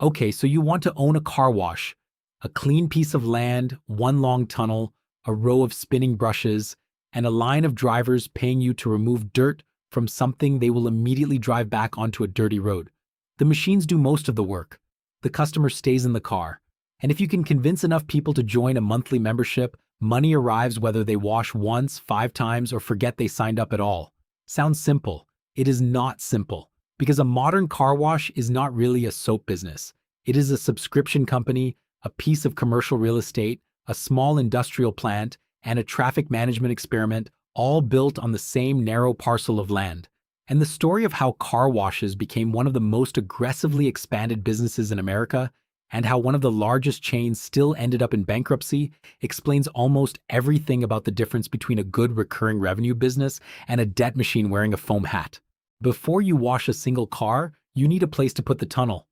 Okay, so you want to own a car wash, a clean piece of land, one long tunnel, a row of spinning brushes, and a line of drivers paying you to remove dirt from something they will immediately drive back onto a dirty road. The machines do most of the work. The customer stays in the car. And if you can convince enough people to join a monthly membership, money arrives whether they wash once, 5 times, or forget they signed up at all. Sounds simple. It is not simple. Because a modern car wash is not really a soap business. It is a subscription company, a piece of commercial real estate, a small industrial plant, and a traffic management experiment, all built on the same narrow parcel of land. And the story of how car washes became one of the most aggressively expanded businesses in America, and how one of the largest chains still ended up in bankruptcy, explains almost everything about the difference between a good recurring revenue business and a debt machine wearing a foam hat. Before you wash a single car, you need a place to put the tunnel.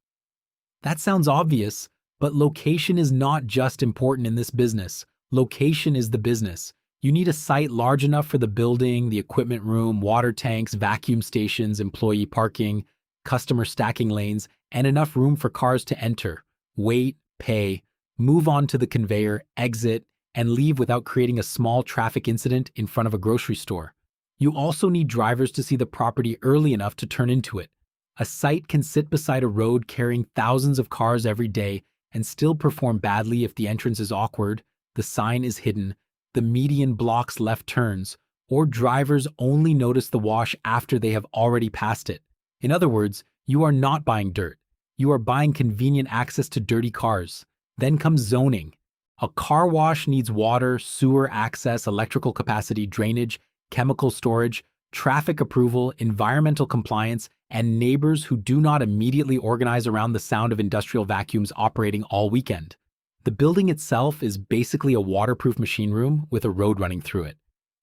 That sounds obvious, but location is not just important in this business. Location is the business. You need a site large enough for the building, the equipment room, water tanks, vacuum stations, employee parking, customer stacking lanes, and enough room for cars to enter, wait, pay, move on to the conveyor, exit, and leave without creating a small traffic incident in front of a grocery store. You also need drivers to see the property early enough to turn into it. A site can sit beside a road carrying thousands of cars every day and still perform badly if the entrance is awkward, the sign is hidden, the median blocks left turns, or drivers only notice the wash after they have already passed it. In other words, you are not buying dirt. You are buying convenient access to dirty cars. Then comes zoning. A car wash needs water, sewer access, electrical capacity, drainage, chemical storage, traffic approval, environmental compliance, and neighbors who do not immediately organize around the sound of industrial vacuums operating all weekend. The building itself is basically a waterproof machine room with a road running through it.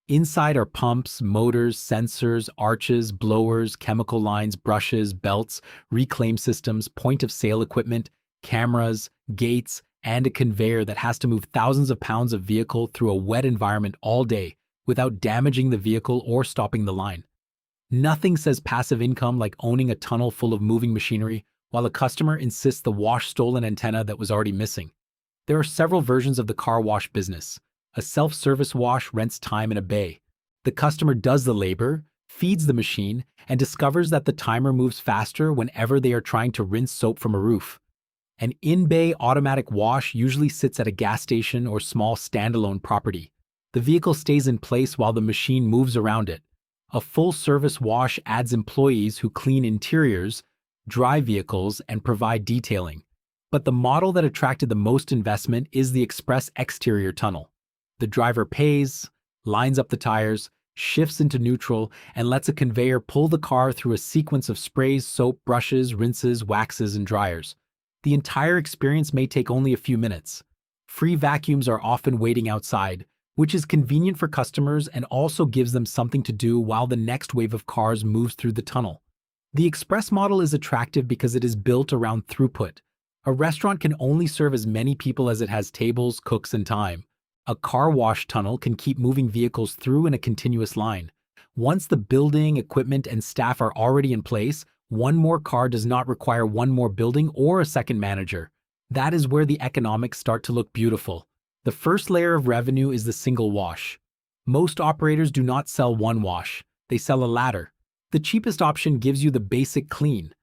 Inside are pumps, motors, sensors, arches, blowers, chemical lines, brushes, belts, reclaim systems, point-of-sale equipment, cameras, gates, and a conveyor that has to move thousands of pounds of vehicle through a wet environment all day without damaging the vehicle or stopping the line. Nothing says passive income like owning a tunnel full of moving machinery while a customer insists the wash stole an antenna that was already missing. There are several versions of the car wash business. A self-service wash rents time in a bay. The customer does the labor, feeds the machine, and discovers that the timer moves faster whenever they are trying to rinse soap from a roof. An in-bay automatic wash usually sits at a gas station or small standalone property. The vehicle stays in place while the machine moves around it. A full-service wash adds employees who clean interiors, drive vehicles, and provide detailing. But the model that attracted the most investment is the express exterior tunnel. The driver pays, lines up the tires, shifts into neutral, and lets a conveyor pull the car through a sequence of sprays, soap, brushes, rinses, waxes, and dryers. The entire experience may take only a few minutes. Free vacuums are often waiting outside, which is convenient for customers and also gives them something to do while the next wave of cars moves through the tunnel. The express model is attractive because it is built around throughput. A restaurant can only serve as many people as it has tables, cooks, and time. A car wash tunnel can keep moving vehicles through in a continuous line. Once the building, equipment, and staff are already in place, one more car does not require one more building or a second manager. That is where the economics start to look beautiful. The first layer of revenue is the single wash. Most operators do not sell one wash. They sell a ladder. The cheapest option gives you the basic clean.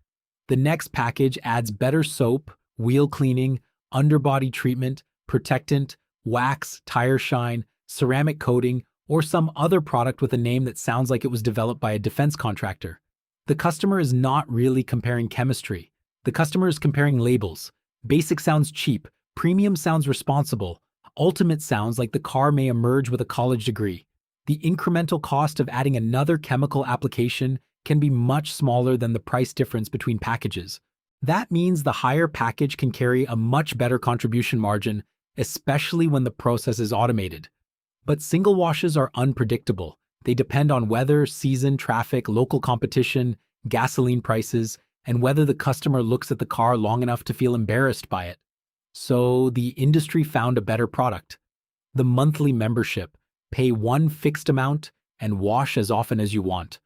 The next package adds better soap, wheel cleaning, underbody treatment, protectant, wax, tire shine, ceramic coating, or some other product with a name that sounds like it was developed by a defense contractor. The customer is not really comparing chemistry. The customer is comparing labels. Basic sounds cheap, premium sounds responsible, ultimate sounds like the car may emerge with a college degree. The incremental cost of adding another chemical application can be much smaller than the price difference between packages. That means the higher package can carry a much better contribution margin, especially when the process is automated. But single washes are unpredictable. They depend on weather, season, traffic, local competition, gasoline prices, and whether the customer looks at the car long enough to feel embarrassed by it. So the industry found a better product. The monthly membership. Pay one fixed amount and wash as often as you want.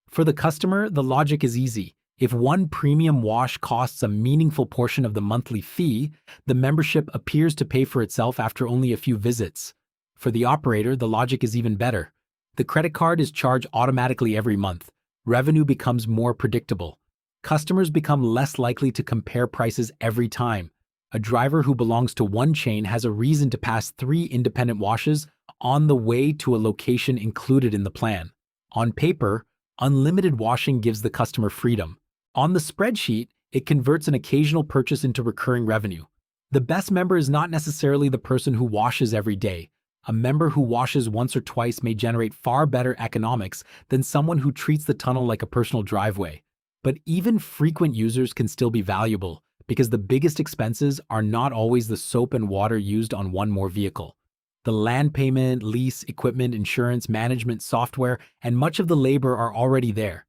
For the customer, the logic is easy. If one premium wash costs a meaningful portion of the monthly fee, the membership appears to pay for itself after only a few visits. For the operator, the logic is even better. The credit card is charged automatically every month. Revenue becomes more predictable. Customers become less likely to compare prices every time. A driver who belongs to one chain has a reason to pass 3 independent washes on the way to a location included in the plan. On paper, unlimited washing gives the customer freedom. On the spreadsheet, it converts an occasional purchase into recurring revenue. The best member is not necessarily the person who washes every day. A member who washes once or twice may generate far better economics than someone who treats the tunnel like a personal driveway. But even frequent users can still be valuable, because the biggest expenses are not always the soap and water used on one more vehicle. The land payment, lease, equipment, insurance, management, software, and much of the labor are already there.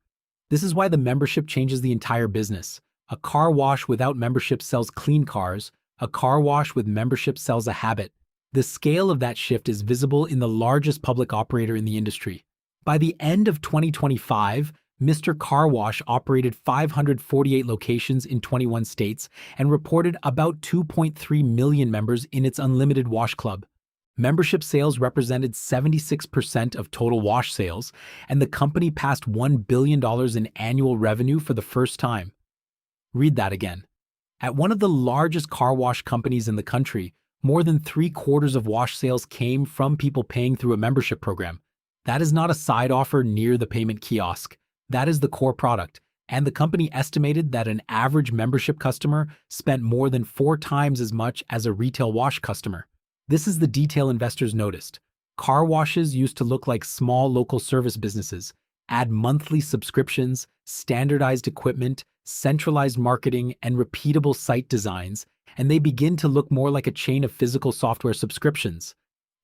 This is why the membership changes the entire business. A car wash without membership sells clean cars. A car wash with membership sells a habit. The scale of that shift is visible in the largest public operator in the industry. By the end of 2025, Mr. Car Wash operated 548 locations in 21 states and reported about 2.3 million members in its Unlimited Wash Club. Membership sales represented 76% of total wash sales, and the company passed $1 billion in annual revenue for the first time. Read that again. At one of the largest car wash companies in the country, more than 3/4 of wash sales came from people paying through a membership program. That is not a side offer near the payment kiosk. That is the core product, and the company estimated that an average membership customer spent more than 4 times as much as a retail wash customer. This is the detail investors noticed. Car washes used to look like small local service businesses. Add monthly subscriptions, standardized equipment, centralized marketing, and repeatable site designs, and they begin to look more like a chain of physical software subscriptions.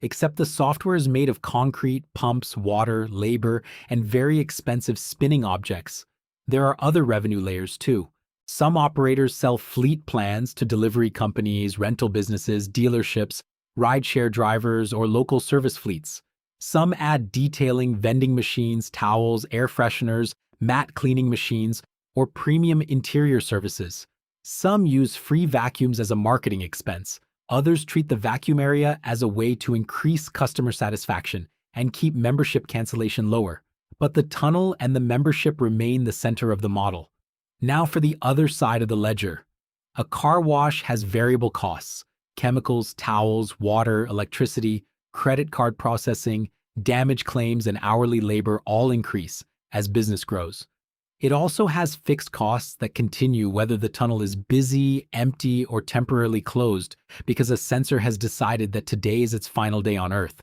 Except the software is made of concrete, pumps, water, labor, and very expensive spinning objects. There are other revenue layers too. Some operators sell fleet plans to delivery companies, rental businesses, dealerships, rideshare drivers, or local service fleets. Some add detailing, vending machines, towels, air fresheners, mat cleaning machines, or premium interior services. Some use free vacuums as a marketing expense. Others treat the vacuum area as a way to increase customer satisfaction and keep membership cancellation lower. But the tunnel and the membership remain the center of the model. Now for the other side of the ledger. A car wash has variable costs: chemicals, towels, water, electricity, credit card processing, damage claims, and hourly labor all increase as business grows. It also has fixed costs that continue whether the tunnel is busy, empty, or temporarily closed because a sensor has decided that today is its final day on Earth.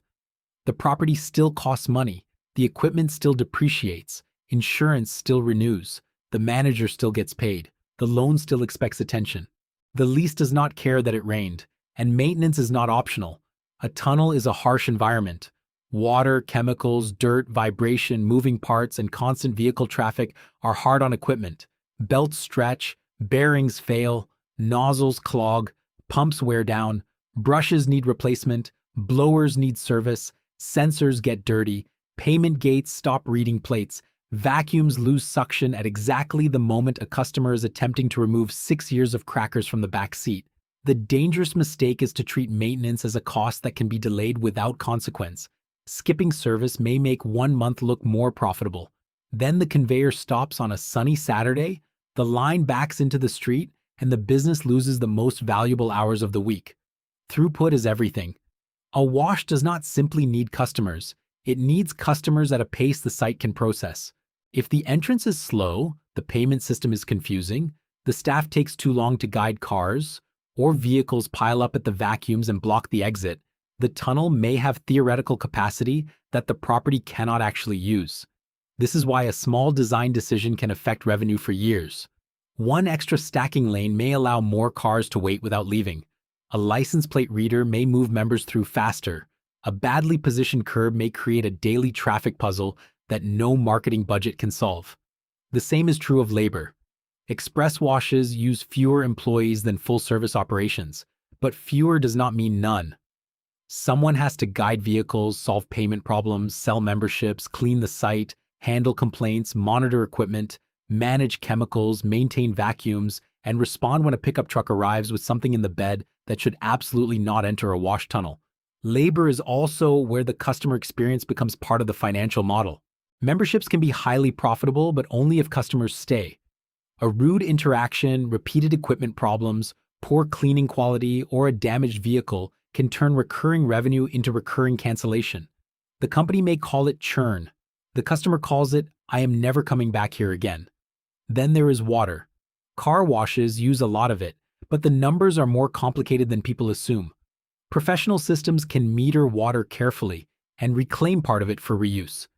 The property still costs money, the equipment still depreciates, insurance still renews, the manager still gets paid, the loan still expects attention. The lease does not care that it rained, and maintenance is not optional. A tunnel is a harsh environment. Water, chemicals, dirt, vibration, moving parts, and constant vehicle traffic are hard on equipment. Belts stretch, bearings fail, nozzles clog, pumps wear down, brushes need replacement, blowers need service, sensors get dirty, payment gates stop reading plates, vacuums lose suction at exactly the moment a customer is attempting to remove 6 years of crackers from the back seat. The dangerous mistake is to treat maintenance as a cost that can be delayed without consequence. Skipping service may make 1 month look more profitable. Then the conveyor stops on a sunny Saturday, the line backs into the street, and the business loses the most valuable hours of the week. Throughput is everything. A wash does not simply need customers. It needs customers at a pace the site can process. If the entrance is slow, the payment system is confusing, the staff takes too long to guide cars, or vehicles pile up at the vacuums and block the exit, the tunnel may have theoretical capacity that the property cannot actually use. This is why a small design decision can affect revenue for years. One extra stacking lane may allow more cars to wait without leaving. A license plate reader may move members through faster. A badly positioned curb may create a daily traffic puzzle that no marketing budget can solve. The same is true of labor. Express washes use fewer employees than full-service operations, but fewer does not mean none. Someone has to guide vehicles, solve payment problems, sell memberships, clean the site, handle complaints, monitor equipment. manage chemicals, maintain vacuums, and respond when a pickup truck arrives with something in the bed that should absolutely not enter a wash tunnel. Labor is also where the customer experience becomes part of the financial model. Memberships can be highly profitable, but only if customers stay. A rude interaction, repeated equipment problems, poor cleaning quality, or a damaged vehicle can turn recurring revenue into recurring cancellation. The company may call it churn. The customer calls it, "I am never coming back here again." Then there is water. Car washes use a lot of it, but the numbers are more complicated than people assume. Professional systems can meter water carefully and reclaim part of it for reuse.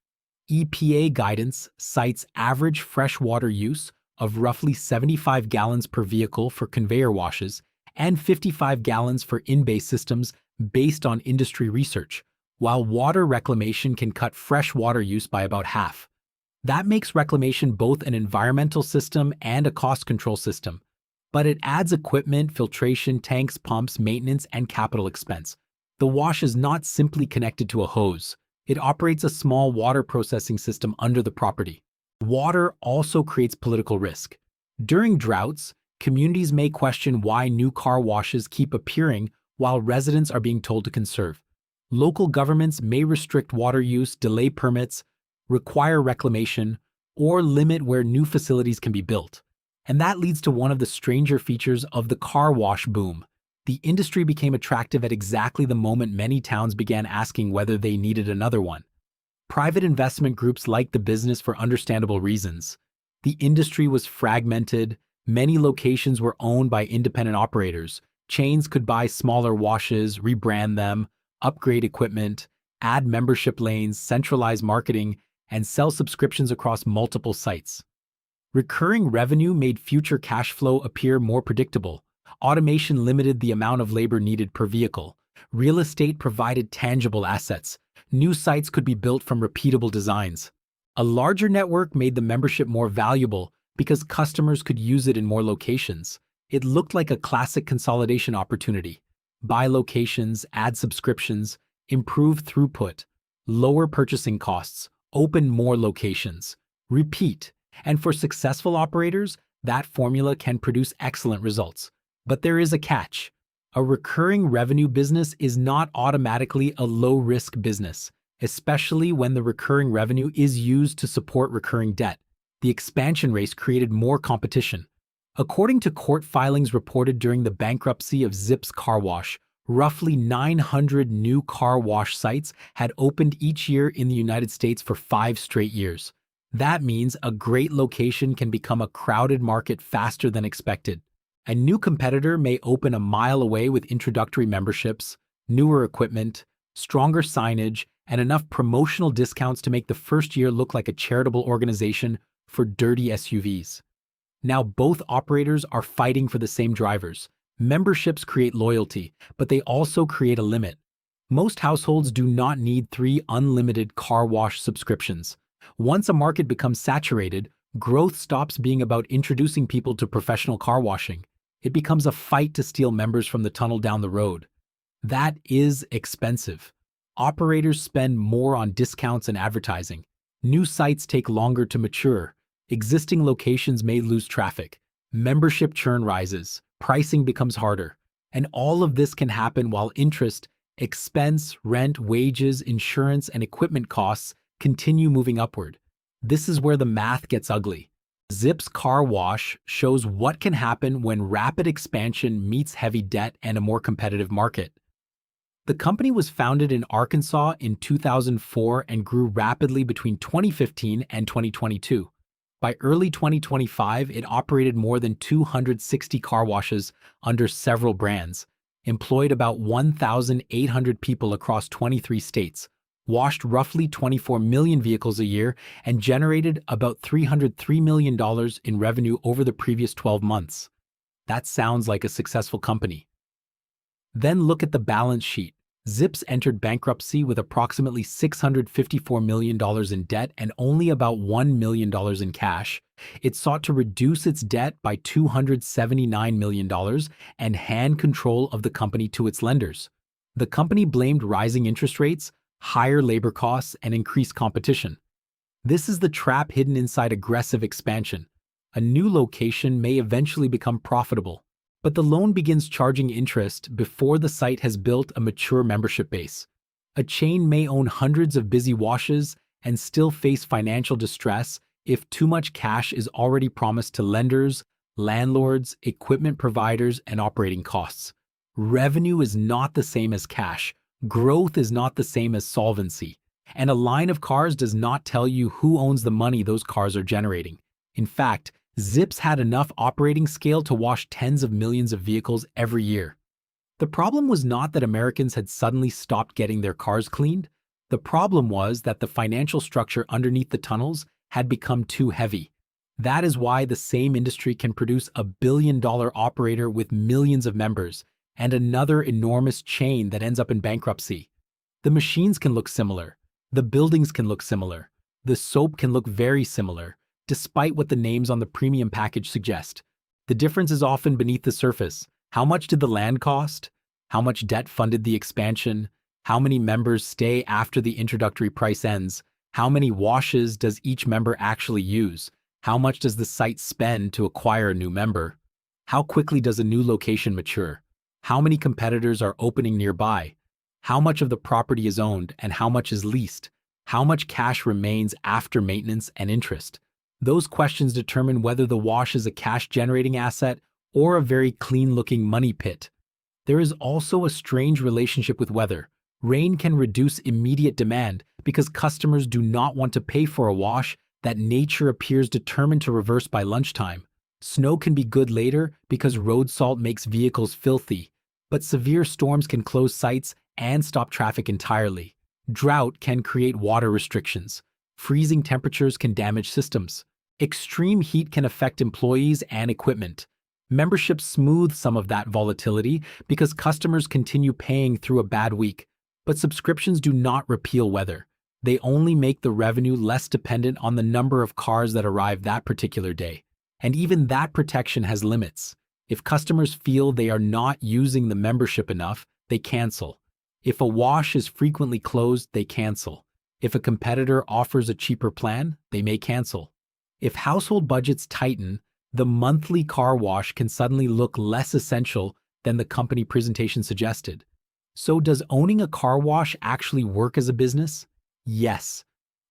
EPA guidance cites average freshwater use of roughly 75 gallons per vehicle for conveyor washes and 55 gallons for in-bay systems based on industry research, while water reclamation can cut fresh water use by about half. That makes reclamation both an environmental system and a cost control system, but it adds equipment, filtration, tanks, pumps, maintenance, and capital expense. The wash is not simply connected to a hose. It operates a small water processing system under the property. Water also creates political risk. During droughts, communities may question why new car washes keep appearing while residents are being told to conserve. Local governments may restrict water use, delay permits, require reclamation, or limit where new facilities can be built. And that leads to one of the stranger features of the car wash boom. The industry became attractive at exactly the moment many towns began asking whether they needed another one. Private investment groups liked the business for understandable reasons. The industry was fragmented, many locations were owned by independent operators. Chains could buy smaller washes, rebrand them, upgrade equipment, add membership lanes, centralize marketing, and sell subscriptions across multiple sites. Recurring revenue made future cash flow appear more predictable. Automation limited the amount of labor needed per vehicle. Real estate provided tangible assets. New sites could be built from repeatable designs. A larger network made the membership more valuable because customers could use it in more locations. It looked like a classic consolidation opportunity. Buy locations, add subscriptions, improve throughput, lower purchasing costs, open more locations, repeat. And for successful operators, that formula can produce excellent results. But there is a catch. A recurring revenue business is not automatically a low-risk business, especially when the recurring revenue is used to support recurring debt. The expansion race created more competition. According to court filings reported during the bankruptcy of Zips Car Wash, roughly 900 new car wash sites had opened each year in the United States for 5 straight years. That means a great location can become a crowded market faster than expected. A new competitor may open a mile away with introductory memberships, newer equipment, stronger signage, and enough promotional discounts to make the first year look like a charitable organization for dirty SUVs. Now both operators are fighting for the same drivers. Memberships create loyalty, but they also create a limit. Most households do not need 3 unlimited car wash subscriptions. Once a market becomes saturated, growth stops being about introducing people to professional car washing. It becomes a fight to steal members from the tunnel down the road. That is expensive. Operators spend more on discounts and advertising. New sites take longer to mature. Existing locations may lose traffic. Membership churn rises. Pricing becomes harder. And all of this can happen while interest, expense, rent, wages, insurance, and equipment costs continue moving upward. This is where the math gets ugly. Zips Car Wash shows what can happen when rapid expansion meets heavy debt and a more competitive market. The company was founded in Arkansas in 2004 and grew rapidly between 2015 and 2022. By early 2025, it operated more than 260 car washes under several brands, employed about 1,800 people across 23 states, washed roughly 24 million vehicles a year, and generated about $303 million in revenue over the previous 12 months. That sounds like a successful company. Then look at the balance sheet. Zips entered bankruptcy with approximately $654 million in debt and only about $1 million in cash. It sought to reduce its debt by $279 million and hand control of the company to its lenders. The company blamed rising interest rates, higher labor costs, and increased competition. This is the trap hidden inside aggressive expansion. A new location may eventually become profitable, but the loan begins charging interest before the site has built a mature membership base. A chain may own hundreds of busy washes and still face financial distress if too much cash is already promised to lenders, landlords, equipment providers, and operating costs. Revenue is not the same as cash. Growth is not the same as solvency. And a line of cars does not tell you who owns the money those cars are generating. In fact, Zips had enough operating scale to wash tens of millions of vehicles every year. The problem was not that Americans had suddenly stopped getting their cars cleaned. The problem was that the financial structure underneath the tunnels had become too heavy. That is why the same industry can produce a billion-dollar operator with millions of members and another enormous chain that ends up in bankruptcy. The machines can look similar. The buildings can look similar. The soap can look very similar, despite what the names on the premium package suggest. The difference is often beneath the surface. How much did the land cost? How much debt funded the expansion? How many members stay after the introductory price ends? How many washes does each member actually use? How much does the site spend to acquire a new member? How quickly does a new location mature? How many competitors are opening nearby? How much of the property is owned and how much is leased? How much cash remains after maintenance and interest? Those questions determine whether the wash is a cash-generating asset or a very clean-looking money pit. There is also a strange relationship with weather. Rain can reduce immediate demand because customers do not want to pay for a wash that nature appears determined to reverse by lunchtime. Snow can be good later because road salt makes vehicles filthy, but severe storms can close sites and stop traffic entirely. Drought can create water restrictions. Freezing temperatures can damage systems. Extreme heat can affect employees and equipment. Membership smooths some of that volatility because customers continue paying through a bad week. But subscriptions do not repeal weather. They only make the revenue less dependent on the number of cars that arrive that particular day. And even that protection has limits. If customers feel they are not using the membership enough, they cancel. If a wash is frequently closed, they cancel. If a competitor offers a cheaper plan, they may cancel. If household budgets tighten, the monthly car wash can suddenly look less essential than the company presentation suggested. So does owning a car wash actually work as a business? Yes.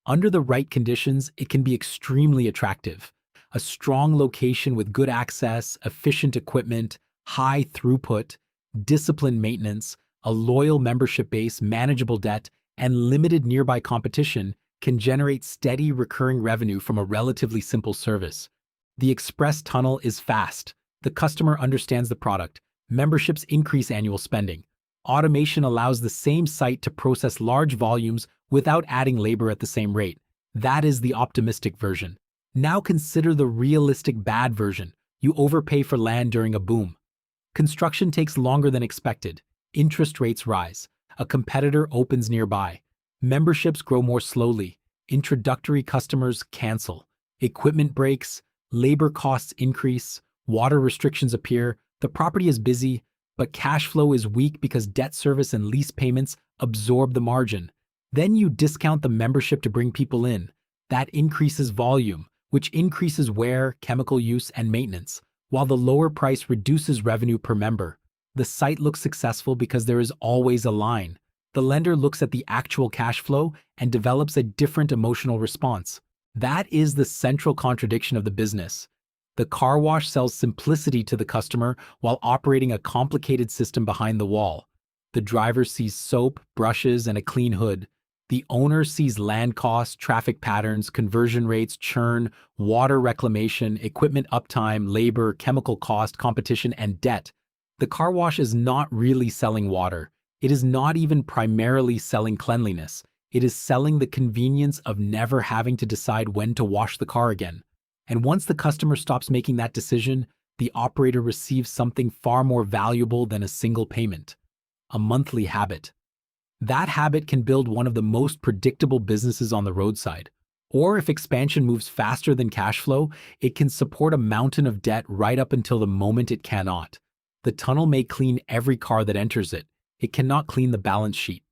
Under the right conditions, it can be extremely attractive. A strong location with good access, efficient equipment, high throughput, disciplined maintenance, a loyal membership base, manageable debt, and limited nearby competition can generate steady recurring revenue from a relatively simple service. The express tunnel is fast. The customer understands the product. Memberships increase annual spending. Automation allows the same site to process large volumes without adding labor at the same rate. That is the optimistic version. Now consider the realistic bad version. You overpay for land during a boom. Construction takes longer than expected. Interest rates rise. A competitor opens nearby. Memberships grow more slowly. Introductory customers cancel. Equipment breaks. Labor costs increase. Water restrictions appear. The property is busy, but cash flow is weak because debt service and lease payments absorb the margin. Then you discount the membership to bring people in. That increases volume, which increases wear, chemical use, and maintenance, while the lower price reduces revenue per member. The site looks successful because there is always a line. The lender looks at the actual cash flow and develops a different emotional response. That is the central contradiction of the business. The car wash sells simplicity to the customer while operating a complicated system behind the wall. The driver sees soap, brushes, and a clean hood. The owner sees land costs, traffic patterns, conversion rates, churn, water reclamation, equipment uptime, labor, chemical cost, competition, and debt. The car wash is not really selling water. It is not even primarily selling cleanliness. It is selling the convenience of never having to decide when to wash the car again. And once the customer stops making that decision, the operator receives something far more valuable than a single payment: a monthly habit. That habit can build one of the most predictable businesses on the roadside. Or if expansion moves faster than cash flow, it can support a mountain of debt right up until the moment it cannot. The tunnel may clean every car that enters it. It cannot clean the balance sheet.